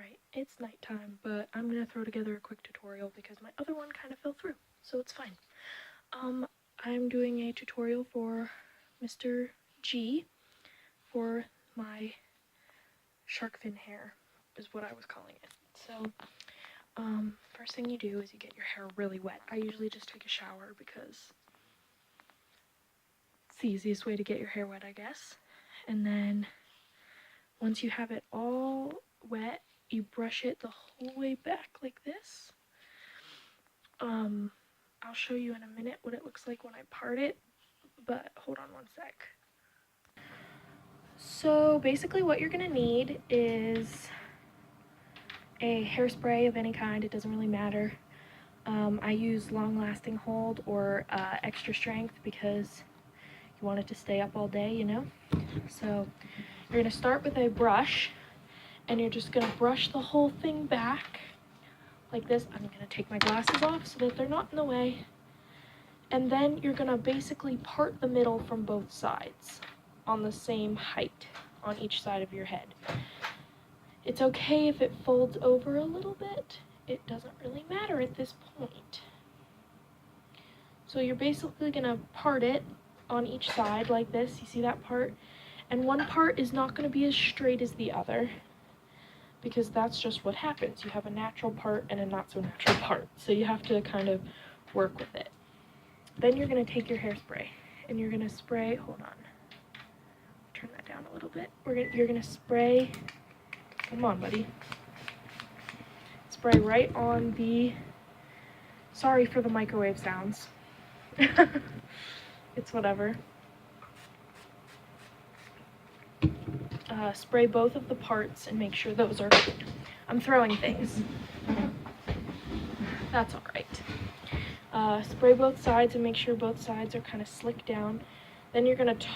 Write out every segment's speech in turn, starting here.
Alright, it's nighttime, but I'm gonna throw together a quick tutorial because my other one kind of fell through, so it's fine. I'm doing a tutorial for Mr. G for my shark fin hair, is what I was calling it. So, first thing you do is you get your hair really wet. I usually just take a shower because it's the easiest way to get your hair wet, I guess. And then, once you have it all wet, you brush it the whole way back like this. I'll show you in a minute what it looks like when I part it, but hold on one sec. So basically what you're gonna need is a hairspray of any kind, it doesn't really matter. I use long lasting hold or extra strength because you want it to stay up all day, you know? So you're gonna start with a brush and you're just gonna brush the whole thing back like this. I'm gonna take my glasses off so that they're not in the way. And then you're gonna basically part the middle from both sides on the same height on each side of your head. It's okay if it folds over a little bit. It doesn't really matter at this point. So you're basically gonna part it on each side like this. You see that part? And one part is not gonna be as straight as the other because that's just what happens. You have a natural part and a not so natural part. So you have to kind of work with it. Then you're gonna take your hairspray and you're gonna spray, hold on, turn that down a little bit. You're gonna spray, come on buddy, spray right on the, sorry for the microwave sounds, it's whatever. Spray both of the parts and make sure those are, I'm throwing things, that's alright. Spray both sides and make sure both sides are kind of slicked down. Then you're going to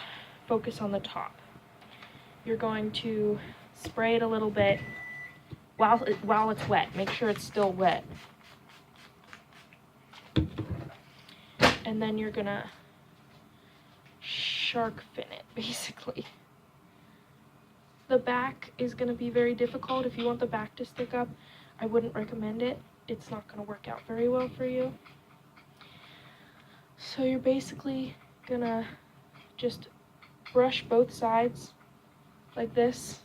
focus on the top. You're going to spray it a little bit while it's wet. Make sure it's still wet. And then you're going to shark fin it, basically. The back is going to be very difficult. If you want the back to stick up, I wouldn't recommend it. It's not going to work out very well for you. So you're basically gonna just brush both sides like this,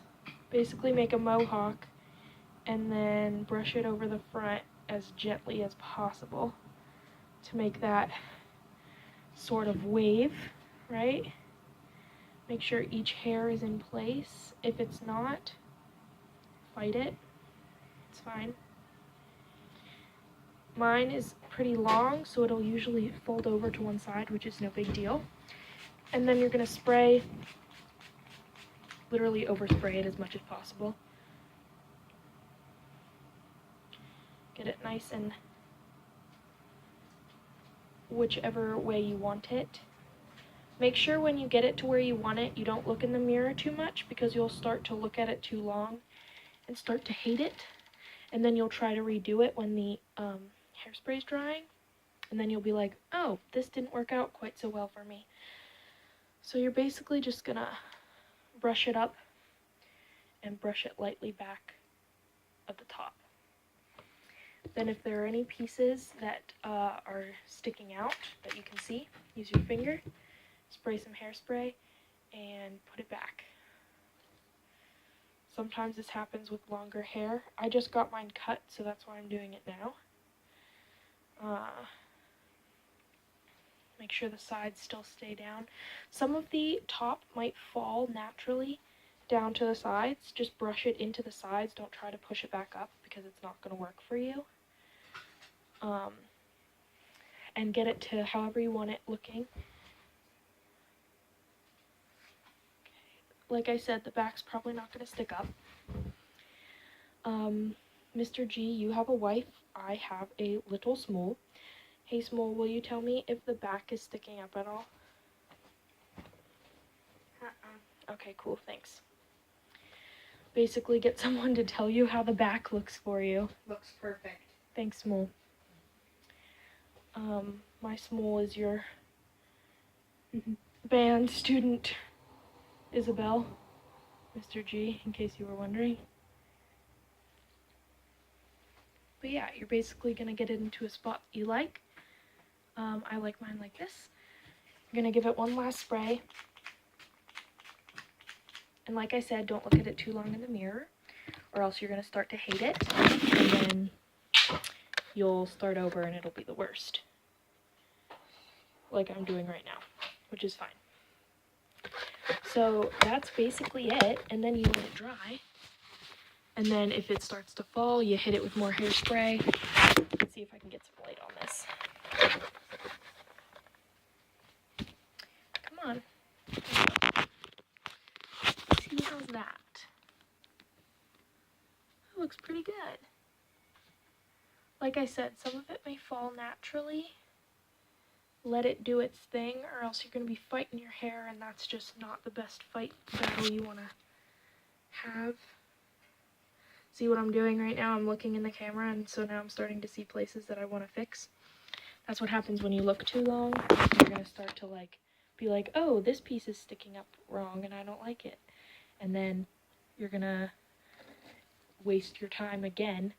basically make a mohawk, and then brush it over the front as gently as possible to make that sort of wave, right? Make sure each hair is in place. If it's not, fight it, it's fine. Mine is pretty long, so it'll usually fold over to one side, which is no big deal. And then you're gonna spray, literally overspray it as much as possible. Get it nice and whichever way you want it. Make sure when you get it to where you want it, you don't look in the mirror too much because you'll start to look at it too long and start to hate it. And then you'll try to redo it when the hairspray is drying. And then you'll be like, oh, this didn't work out quite so well for me. So you're basically just gonna brush it up and brush it lightly back at the top. Then if there are any pieces that are sticking out that you can see, use your finger, spray some hairspray, and put it back. Sometimes this happens with longer hair. I just got mine cut, so that's why I'm doing it now. Make sure the sides still stay down. Some of the top might fall naturally down to the sides. Just brush it into the sides. Don't try to push it back up because it's not going to work for you. And get it to however you want it looking. Like I said, the back's probably not going to stick up. Mr. G, you have a wife. I have a little small. Hey Small, will you tell me if the back is sticking up at all? Okay, cool, thanks. Basically get someone to tell you how the back looks for you. Looks perfect. Thanks, Small. My Small is your band student, Isabel. Mr. G, in case you were wondering. But yeah, you're basically going to get it into a spot you like. I like mine like this. You're going to give it one last spray. And like I said, don't look at it too long in the mirror, or else you're going to start to hate it, and then you'll start over and it'll be the worst. Like I'm doing right now, which is fine. So that's basically it, and then you let it dry. And then if it starts to fall, you hit it with more hairspray. Let's see if I can get some light on this. Come on. See, how's that? That looks pretty good. Like I said, some of it may fall naturally. Let it do its thing, or else you're going to be fighting your hair, and that's just not the best battle you want to have. See what I'm doing right now? I'm looking in the camera, and so now I'm starting to see places that I want to fix. That's what happens when you look too long. You're going to start to be like, oh, this piece is sticking up wrong and I don't like it. And then you're going to waste your time again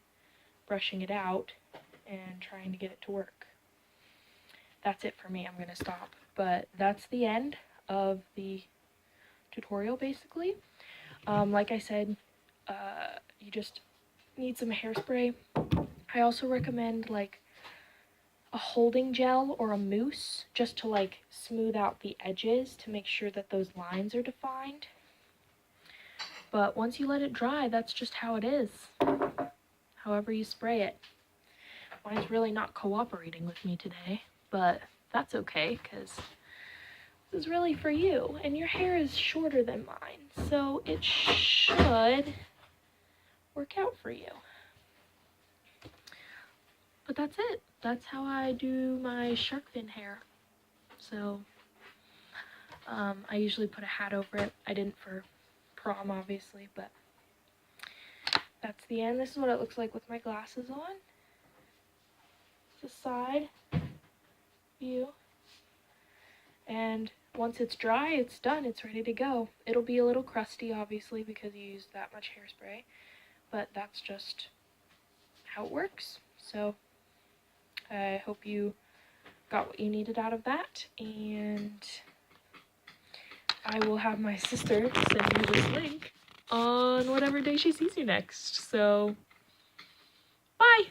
brushing it out and trying to get it to work. That's it for me. I'm going to stop. But that's the end of the tutorial, basically. Like I said, you just need some hairspray. I also recommend like a holding gel or a mousse just to like smooth out the edges to make sure that those lines are defined. But once you let it dry, that's just how it is. However you spray it. Mine's really not cooperating with me today, but that's okay because this is really for you, and your hair is shorter than mine, so it should work out for you. But that's it. That's how I do my shark fin hair. So I usually put a hat over it. I didn't for prom, obviously, but that's the end. This is what it looks like with my glasses on. The side view. And once it's dry, it's done. It's ready to go. It'll be a little crusty, obviously, because you used that much hairspray, but that's just how it works. So I hope you got what you needed out of that, and I will have my sister send you this link on whatever day she sees you next. So, bye!